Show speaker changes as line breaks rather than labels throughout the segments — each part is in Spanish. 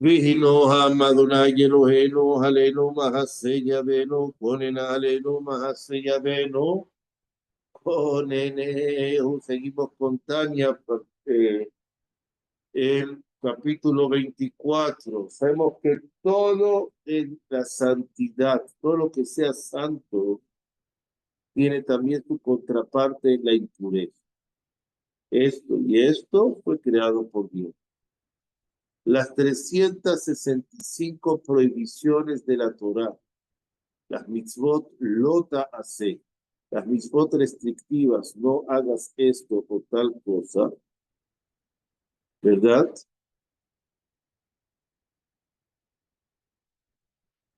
Vihino Hamadunai Elohenu Halenu Mahaseya Beno Konena Halenu Mahaseya Beno Konene. Seguimos con Tania, el capítulo 24. Sabemos que todo en la santidad, todo lo que sea santo, tiene también su contraparte en la impureza. Esto y esto fue creado por Dios. Las 365 prohibiciones de la Torá, las mitzvot lota hace, las mitzvot restrictivas, no hagas esto o tal cosa, ¿verdad?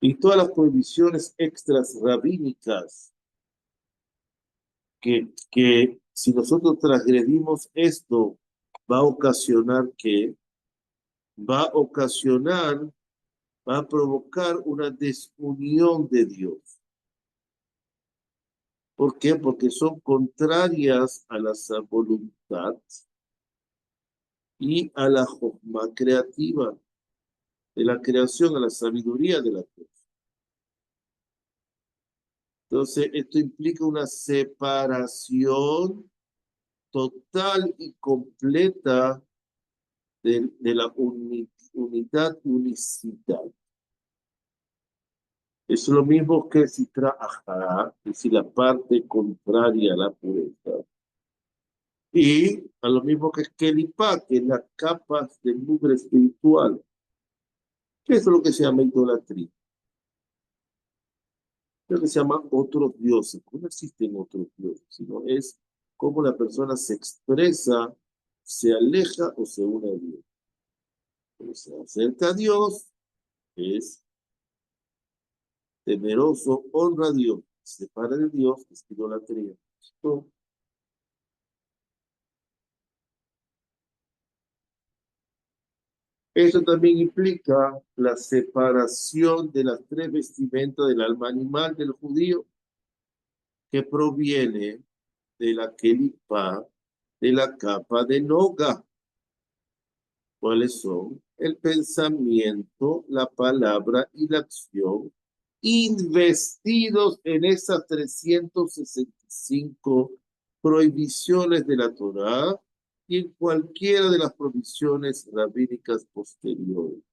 Y todas las prohibiciones extras rabínicas, que si nosotros transgredimos esto, va a ocasionar que, va a ocasionar, va a provocar una desunión de Dios. ¿Por qué? Porque son contrarias a la voluntad y a la jojma creativa de la creación, a la sabiduría de la creación. Entonces, esto implica una separación total y completa de la unidad y unicidad. Es lo mismo que Sitra Ajara, es decir, la parte contraria a la pureza. Y a lo mismo que Kelipá, que es la capa de mugre espiritual, que es lo que se llama idolatría. Lo que se llama otros dioses. No existen otros dioses, sino es cómo la persona se expresa, se aleja o se une a Dios. Cuando se acerca a Dios, es temeroso, honra a Dios, se separa de Dios, es idolatría. Esto, eso también implica la separación de las tres vestimentas del alma animal del judío, que proviene de la kelipa, de la capa de noga. ¿Cuáles son? El pensamiento, la palabra y la acción, investidos en esas 365 prohibiciones de la Torá y en cualquiera de las prohibiciones rabínicas posteriores.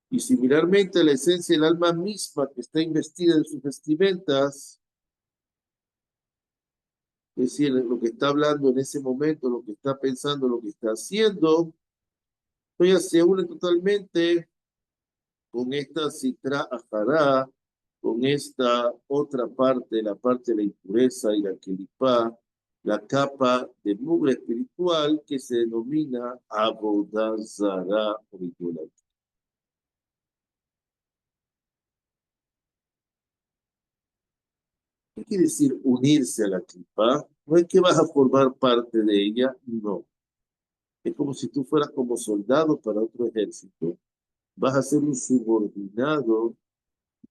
Y similarmente la esencia del alma misma que está investida en sus vestimentas, es decir, lo que está hablando en ese momento, lo que está pensando, lo que está haciendo, pues se une totalmente con esta citra ajará, con esta otra parte, la parte de la impureza y la kelipá, la capa de mugre espiritual que se denomina abodazara o idolatría. ¿Qué quiere decir unirse a la kelipá? No es que vas a formar parte de ella, no. Es como si tú fueras como soldado para otro ejército. Vas a ser un subordinado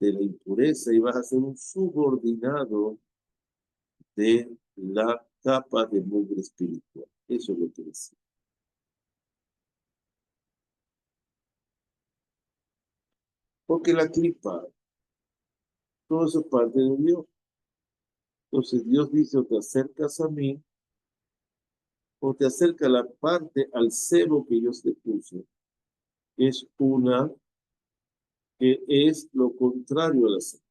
de la impureza y vas a ser un subordinado de la capa de mugre espiritual. Eso es lo que decía. Porque la clipa, todo eso es parte de Dios. Entonces Dios dice, o te acercas a mí, o te acerca la parte al cebo que yo te puse. Es una que es lo contrario a la cebo.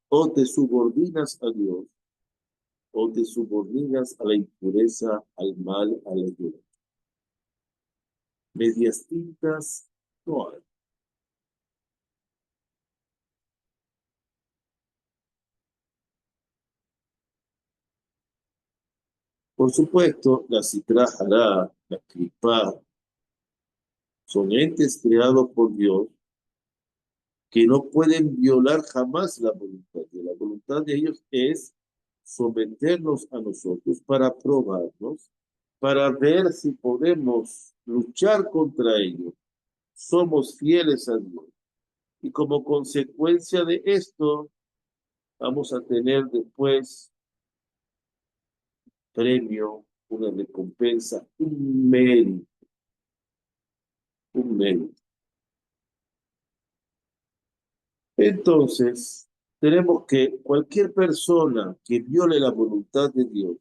O te subordinas a Dios, o te subordinas a la impureza, al mal, a la ira. Medias tintas no hay. Por supuesto, la citra hará, la clipa, son entes creados por Dios que no pueden violar jamás la voluntad de La voluntad de ellos es someternos a nosotros para probarnos, para ver si podemos luchar contra ellos. Somos fieles a Dios. Y como consecuencia de esto, vamos a tener después premio, una recompensa, un mérito. un mérito. Entonces, tenemos que cualquier persona que viole la voluntad de Dios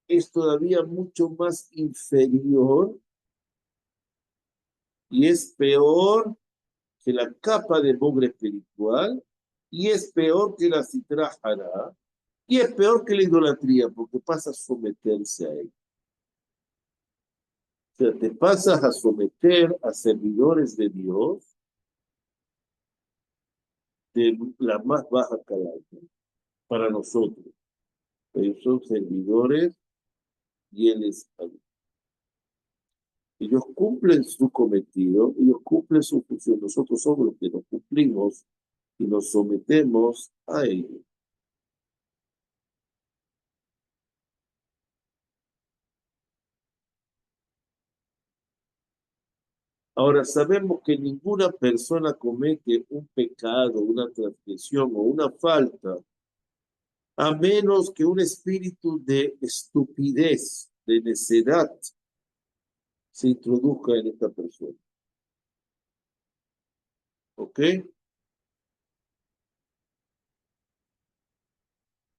es todavía mucho más inferior y es peor que la capa de mugre espiritual, y es peor que la citra hará, y es peor que la idolatría, porque pasa a someterse a él. O sea, te pasas a someter a servidores de Dios de la más baja calaña para nosotros. Ellos son servidores y él es Dios. Ellos cumplen su cometido, ellos cumplen su función. Nosotros somos los que nos cumplimos y nos sometemos a ellos. Ahora, sabemos que ninguna persona comete un pecado, una transgresión o una falta, a menos que un espíritu de estupidez, de necedad, se introduzca en esta persona. ¿Ok?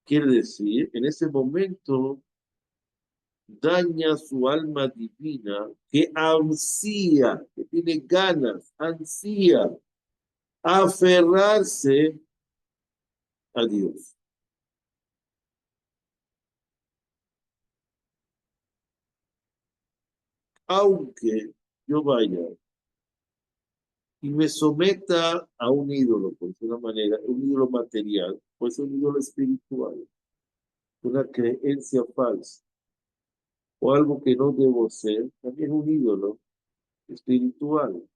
Quiere decir, en ese momento daña su alma divina que ansía, que tiene ganas, ansía aferrarse a Dios. Aunque yo vaya y me someta a un ídolo, por decirlo de una manera, un ídolo material, pues un ídolo espiritual, una creencia falsa, o algo que no debo ser, también es un ídolo espiritual.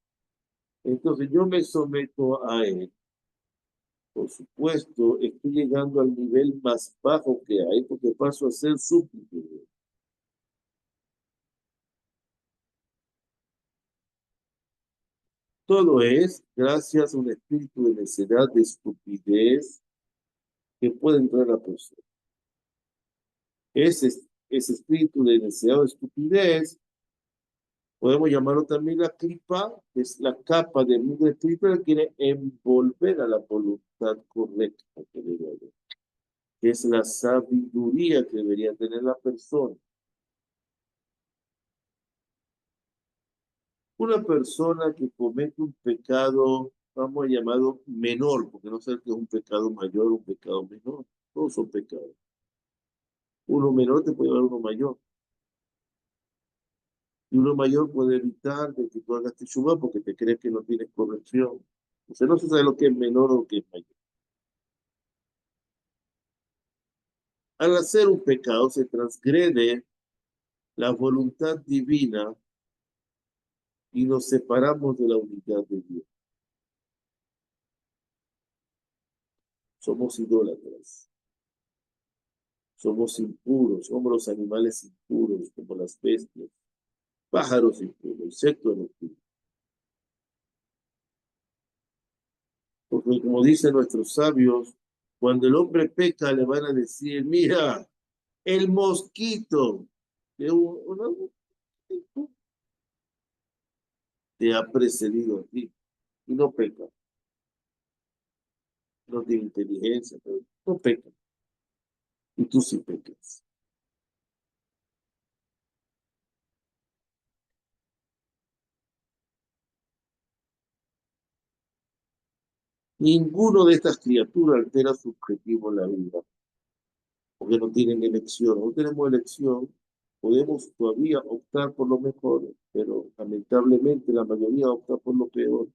Entonces yo me someto a él. Por supuesto, estoy llegando al nivel más bajo que hay porque paso a ser súbdito. Todo es gracias a un espíritu de necedad, de estupidez que puede entrar a la persona. Ese, ese espíritu de necedad o estupidez, podemos llamarlo también la clipa, que es la capa del mundo espiritual que quiere envolver a la voluntad correcta que debe haber, que es la sabiduría que debería tener la persona. Una persona que comete un pecado, vamos a llamarlo menor, porque no sé que es un pecado mayor o un pecado menor, todos son pecados. Uno menor te puede llevar a uno mayor. Y uno mayor puede evitar de que tú hagas teshuva porque te crees que no tienes corrección. O sea, no se sabe lo que es menor o lo que es mayor. Al hacer un pecado se transgrede la voluntad divina y nos separamos de la unidad de Dios. Somos idólatras, somos impuros, somos los animales impuros, como las bestias, pájaros impuros, insectos impuros. Porque como dicen nuestros sabios, cuando el hombre peca le van a decir, mira, el mosquito de te ha precedido a ti y no peca, no tiene inteligencia, pero no peca y tú sí pecas. Ninguno de estas criaturas altera su objetivo en la vida, porque no tienen elección, no tenemos elección, podemos todavía optar por lo mejor, pero lamentablemente la mayoría opta por lo peor.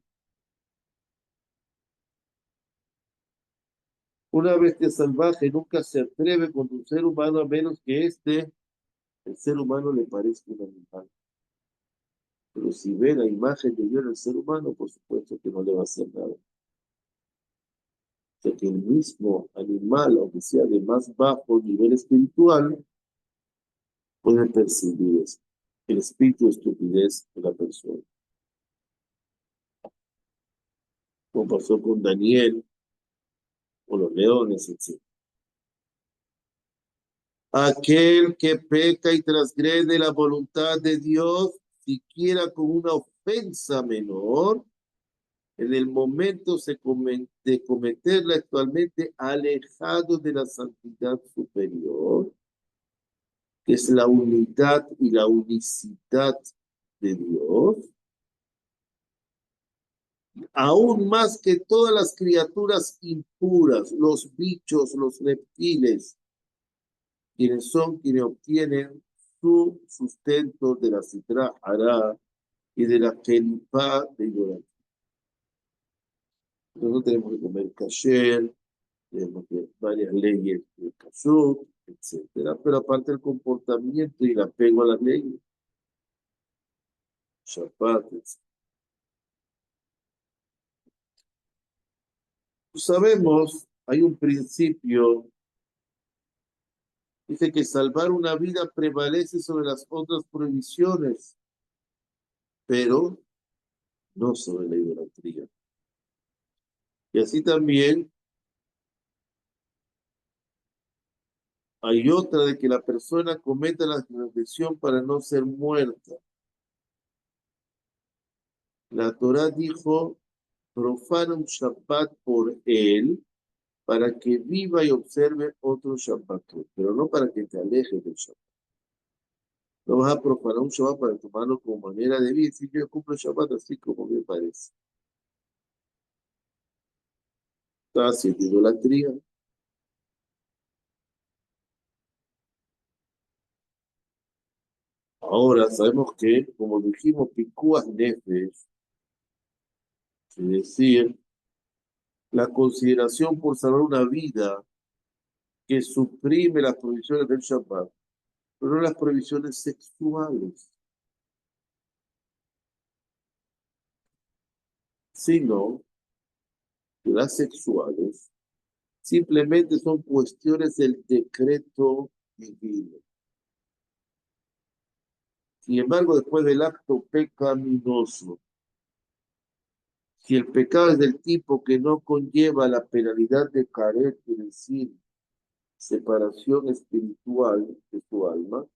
Una bestia salvaje nunca se atreve con un ser humano a menos que el ser humano le parezca un animal. Pero si ve la imagen de Dios en el ser humano, por supuesto que no le va a hacer nada. O sea que el mismo animal, aunque sea de más bajo nivel espiritual, puede percibir eso, el espíritu de estupidez de la persona. Como pasó con Daniel o los leones, etc. Aquel que peca y transgrede la voluntad de Dios siquiera con una ofensa menor, en el momento de cometerla actualmente alejado de la santidad superior, que es la unidad y la unicidad de Dios, aún más que todas las criaturas impuras, los bichos, los reptiles, quienes obtienen su sustento de la Sitra Hará y de la Kelipá de idolatría. Nosotros tenemos que comer kasher, tenemos que varias leyes de kashrut, etcétera, pero aparte el comportamiento y el apego a las leyes, Shabbat, etc. Sabemos, hay un principio, dice que salvar una vida prevalece sobre las otras prohibiciones, pero no sobre la idolatría. Y así también hay otra de que la persona cometa la transgresión para no ser muerta. La Torá dijo, profana un Shabbat por él, para que viva y observe otro Shabbat, pero no para que te alejes del Shabbat. No vas a profanar un Shabbat para tomarlo como manera de vida. Si yo cumplo Shabbat así como me parece. Está haciendo idolatría. Ahora sabemos que, como dijimos, picúas nefesh, es decir, la consideración por salvar una vida que suprime las provisiones del Shabbat, pero no las provisiones sexuales, sino que las sexuales simplemente son cuestiones del decreto divino. Sin embargo, después del acto pecaminoso, si el pecado es del tipo que no conlleva la penalidad de caret, es decir, separación espiritual de su alma,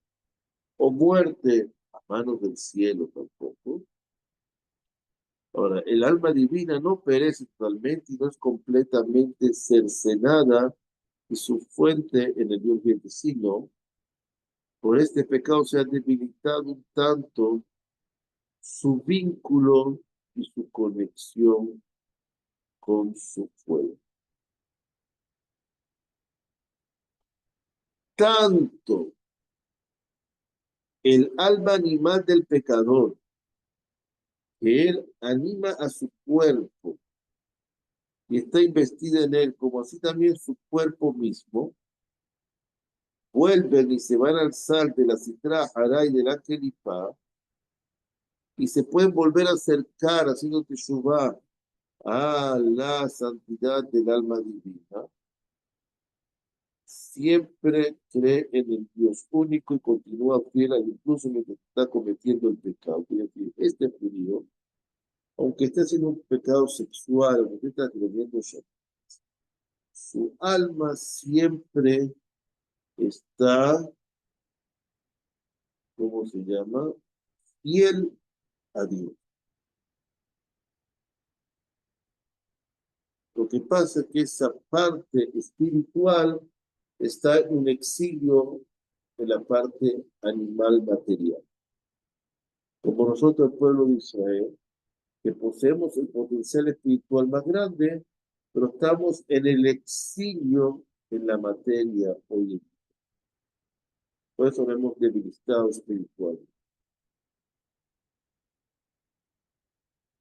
o muerte a manos del cielo tampoco. Ahora, el alma divina no perece totalmente y no es completamente cercenada y su fuente en el Dios viviente, sino por este pecado se ha debilitado un tanto su vínculo y su conexión con su fuego. Tanto el alma animal del pecador, que él anima a su cuerpo y está investida en él, como así también su cuerpo mismo, vuelven y se van al sal de la Sitra Hará y de la Kelipá, y se pueden volver a acercar haciendo teshuvá a la santidad del alma divina, siempre cree en el Dios único y continúa fiel incluso mientras está cometiendo el pecado. Es decir, este judío, aunque esté haciendo un pecado sexual, aunque esté transgrediendo su alma siempre está, ¿cómo se llama? Fiel a Dios. Lo que pasa es que esa parte espiritual está en un exilio en la parte animal material. Como nosotros, el pueblo de Israel, que poseemos el potencial espiritual más grande, pero estamos en el exilio en la materia hoy en día. Por eso nos hemos debilitado espiritual.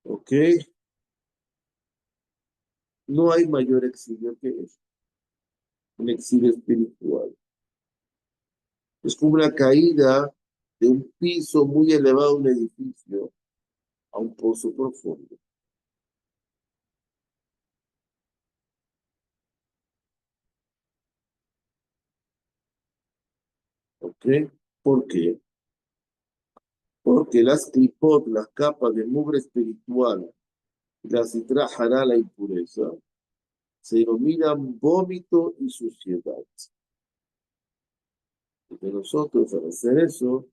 ¿Ok? No hay mayor exilio que eso. Un exilio espiritual. Es como una caída de un piso muy elevado de un edificio a un pozo profundo. ¿Ok? ¿Por qué? Porque las clipot, las capas de mugre espiritual, la citra hará la impureza, se denominan vómito y suciedad. Porque nosotros al hacer eso,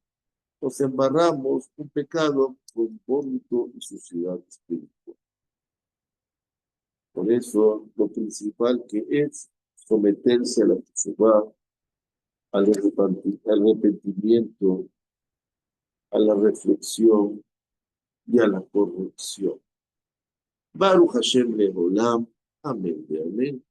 nos embarramos un pecado con vómito y suciedad espiritual. Por eso, lo principal que es someterse a la teshuvá, al arrepentimiento, a la reflexión y a la corrección. Baruch Hashem Leolam. Amén de amén.